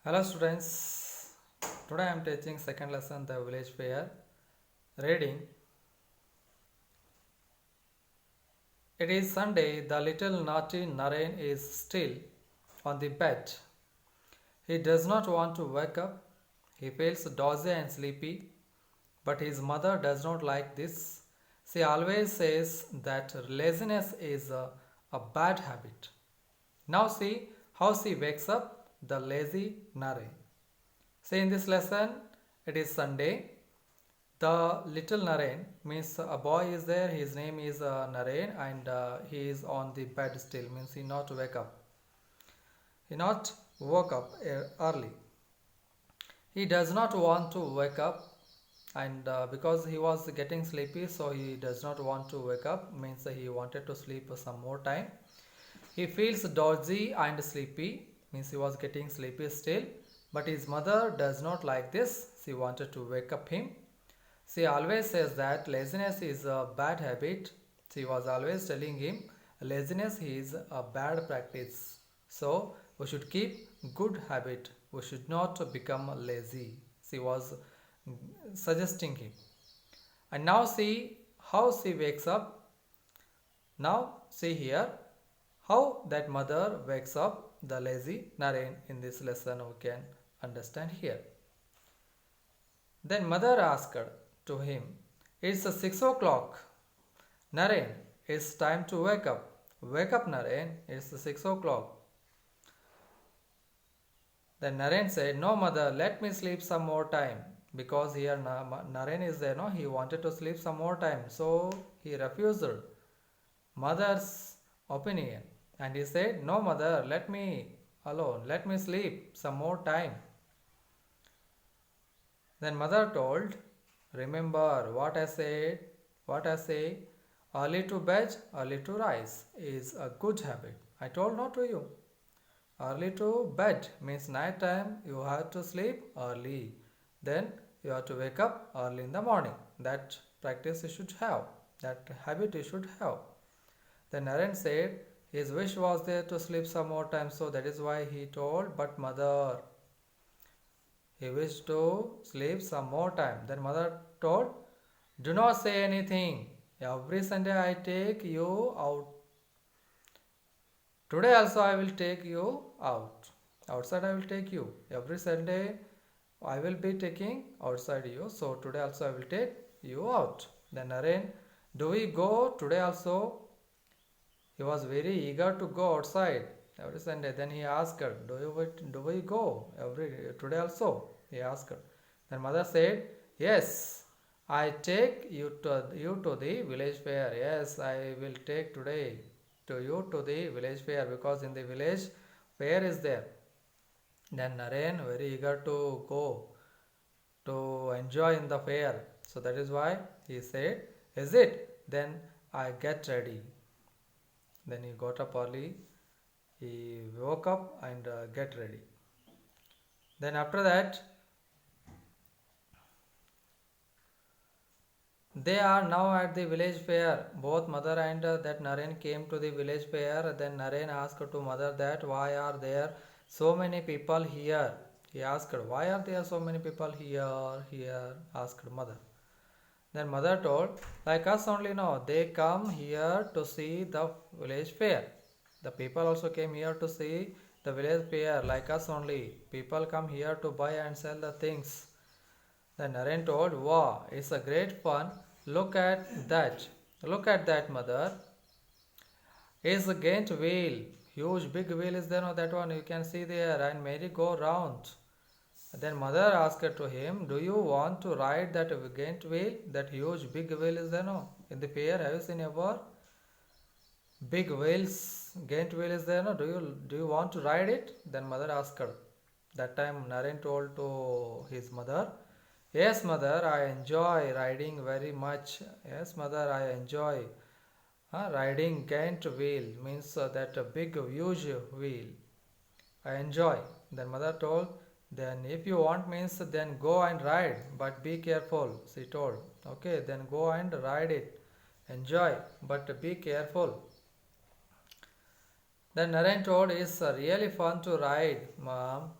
Hello students, today I am teaching second lesson the village fair reading. It is Sunday, the little naughty Naren is still on the bed. He does not want to wake up. He feels drowsy and sleepy, but his mother does not like this. She always says that laziness is a bad habit. Now see how she wakes up the lazy Naren. See, in this lesson, it is Sunday. The little Naren means a boy is there. His name is Naren, and he is on the bed still. Means he not wake up. He not woke up early. He does not want to wake up, and because he was getting sleepy, so he does not want to wake up. Means he wanted to sleep some more time. He feels drowsy and sleepy. Means he was getting sleepy still. But his mother does not like this. She wanted to wake up him. She always says that laziness is a bad habit. She was always telling him laziness is a bad practice. So we should keep good habit. We should not become lazy. She was suggesting him. And now see how she wakes up. Now see here how that mother wakes up the lazy Naren in this lesson we can understand here. Then mother asked to him, "It's 6 o'clock. Naren, it's time to wake up. Wake up, Naren, it's 6 o'clock." Then Naren said, "No, mother, let me sleep some more time." Because here Naren is there, no? He wanted to sleep some more time. So he refused mother's opinion. And he said, "No, mother, let me alone. Let me sleep some more time." Then mother told, "Remember what I say, early to bed, early to rise is a good habit. I told not to you. Early to bed means night time you have to sleep early. Then you have to wake up early in the morning. That practice you should have. That habit you should have." Then Naren said his wish was there to sleep some more time, so that is why he told, "But mother, he wished to sleep some more time." Then mother told, "Do not say anything. Every Sunday I take you out. Today also I will take you out. Outside I will take you. Every Sunday I will be taking outside you. So today also I will take you out." Then Naren, "Do we go today also?" He was very eager to go outside every Sunday. Then he asked her, Do we go today also?" He asked her. Then mother said, "Yes, I take you to the village fair. Yes, I will take today to you to the village fair because in the village fair is there." Then Naren very eager to go to enjoy in the fair. So that is why he said, "Is it? Then I get ready." Then he got up early. He woke up and get ready. Then after that, they are now at the village fair. Both mother and that Naren came to the village fair. Then Naren asked to mother that why are there so many people here? He asked, "Why are there so many people here?" Here asked mother. Then mother told, "Like us only, no, they come here to see the village fair. The people also came here to see the village fair like us only. People come here to buy and sell the things." Then Naren told, "Wow, it's a great fun. Look at that. Look at that, mother. It's a Ghent wheel. Huge big wheel is there, no, that one you can see there, and merry-go-round." Then mother asked to him, "Do you want to ride that Ghent wheel? That huge big wheel is there, no? In the fair, have you seen ever? Big wheels, Ghent wheel is there, no? Do you want to ride it?" Then mother asked her. That time Naren told to his mother, "Yes, mother, I enjoy riding very much. Yes, mother, I enjoy riding Ghent wheel means that a big huge wheel. I enjoy." Then mother told, "Then if you want means then go and ride, but be careful." She told, "Okay, then go and ride it. Enjoy, but be careful." Then Naren told, "It's really fun to ride, mom.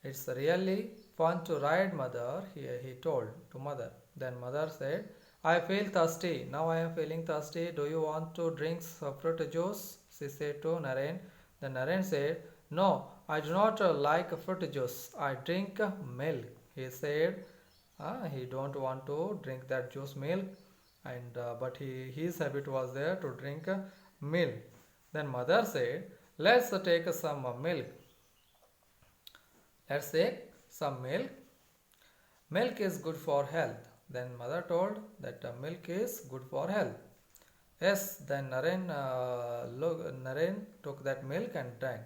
It's really fun to ride, mother, he told to mother. Then mother said, I feel thirsty. Now I am feeling thirsty. Do you want to drink fruit juice? She said to Naren. Then Naren said, no, I do not like fruit juice. I drink milk. He said, he don't want to drink that juice milk, and but his habit was there to drink milk. Then mother said, let's take some milk. Let's take some milk. Milk is good for health. Then mother told that milk is good for health. Yes, then Naren took that milk and drank.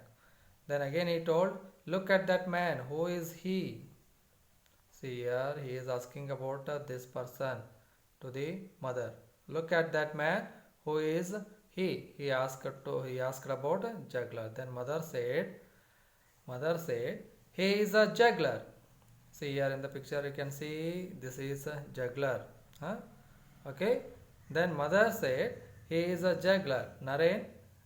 Then again he told, look at that man, who is he? See here, he is asking about this person to the mother. Look at that man, who is he? He asked about juggler. Then mother said, he is a juggler. See here in the picture you can see this is a juggler. Huh? Okay. Then mother said, he is a juggler. Naren,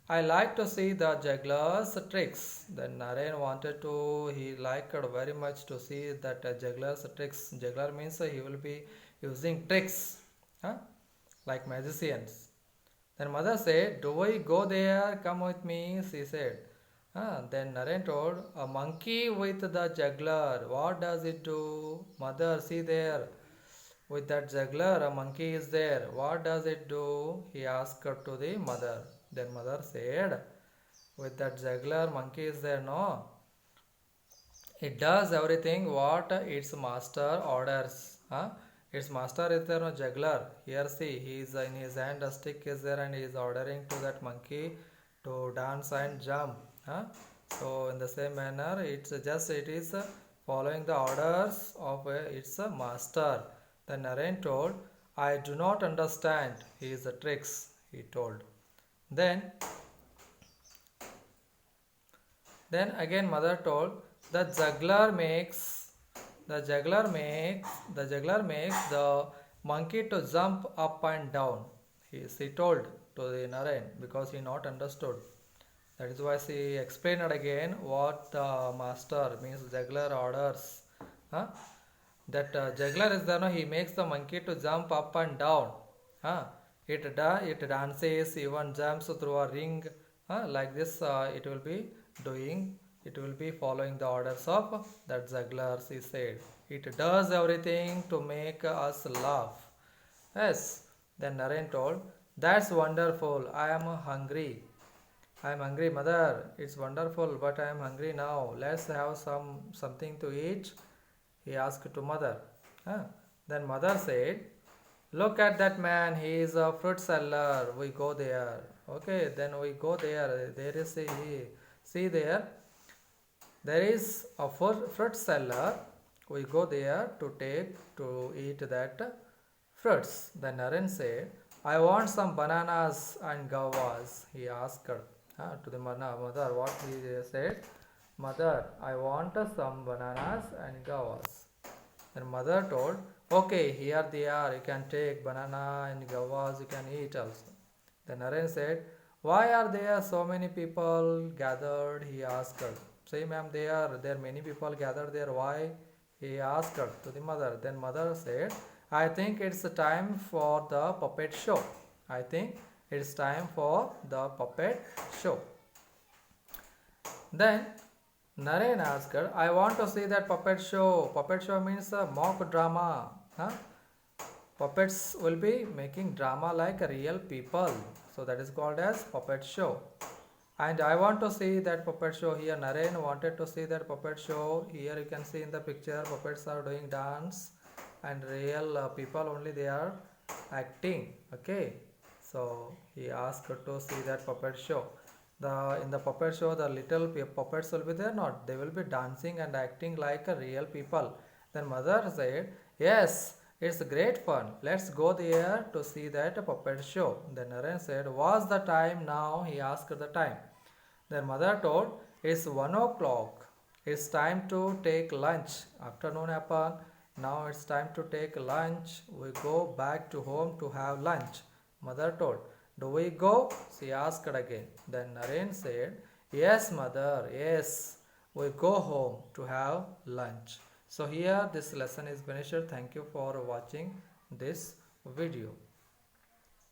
I like to see the juggler's tricks. Then Naren he liked very much to see that juggler's tricks. Juggler means he will be using tricks, huh? Like magicians. Then mother said, do we go there? Come with me, she said. Then Naren told, a monkey with the juggler. What does it do? Mother, see there. With that juggler, a monkey is there. What does it do? He asked to the mother. Then mother said, with that juggler, monkey is there, no? It does everything what its master orders. Its master is there, no juggler. Here see, he is in his hand, a stick is there, and he is ordering to that monkey to dance and jump. So in the same manner, it is following the orders of its master. Then Naren told, I do not understand his tricks, he told. Then again mother told, the juggler makes the monkey to jump up and down. She told to the Naren because he not understood. That is why she explained again what the master means juggler orders. That juggler is there, no, he makes the monkey to jump up and down. It dances, even jumps through a ring. Like this it will be doing. It will be following the orders of that juggler, she said. It does everything to make us laugh. Yes. Then Naren told, that's wonderful. I am hungry. I am hungry, mother. It's wonderful, but I am hungry now. Let's have something to eat. He asked to mother. Then mother said, look at that man. He is a fruit seller. We go there. Okay, then we go there. There is see there. There is a fruit seller. We go there to eat that fruits. Then Naren said, I want some bananas and guavas. He asked to the mother. What he said? Mother, I want some bananas and guavas. Then mother told, okay, here they are. You can take banana and guavas. You can eat also. Then Naren said, why are there so many people gathered? He asked her. Say, ma'am, there are many people gathered there. Why? He asked her to the mother. Then mother said, I think it's time for the puppet show. I think it's time for the puppet show. Then Naren asked her, I want to see that puppet show. Puppet show means a mock drama. Puppets will be making drama like real people. So that is called as puppet show. And I want to see that puppet show here. Naren wanted to see that puppet show. Here you can see in the picture puppets are doing dance and real people only they are acting. Okay. So he asked to see that puppet show. In the puppet show the little puppets will be there, not they will be dancing and acting like a real people. Then mother said, yes, it's great fun. Let's go there to see that puppet show. Then Naren said, what's the time now? He asked the time. Then mother told, it's 1 o'clock. It's time to take lunch. Afternoon happened. Now it's time to take lunch. We go back to home to have lunch. Mother told, do we go? She asked again. Then Naren said, yes, mother, yes. we go home to have lunch. So here this lesson is finished. Thank you for watching this video.